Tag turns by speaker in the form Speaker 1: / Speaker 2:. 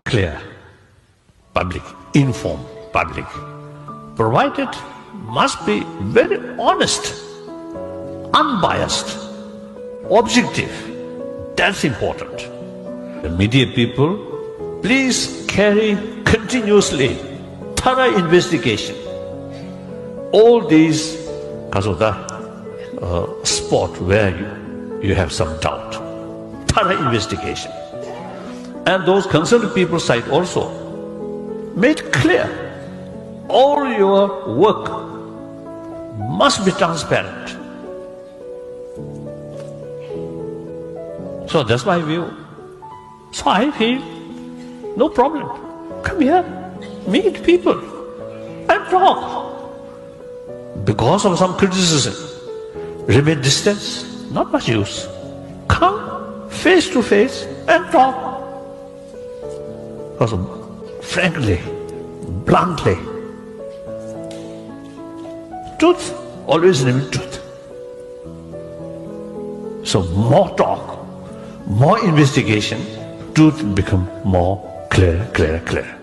Speaker 1: clear, public, informed public, provided must be very honest, unbiased, objective. That's important. The media people, please carry continuously thorough investigation. All these, because of the spot where you have some doubt, thorough investigation. And those concerned people side also made clear all your work must be transparent. So that's my view. So I feel no problem. Come here, meet people and talk. Because of some criticism, remain distance, not much use. Come face to face and talk. Because frankly, bluntly, truth always remains truth. So more talk, more investigation, truth become more clear.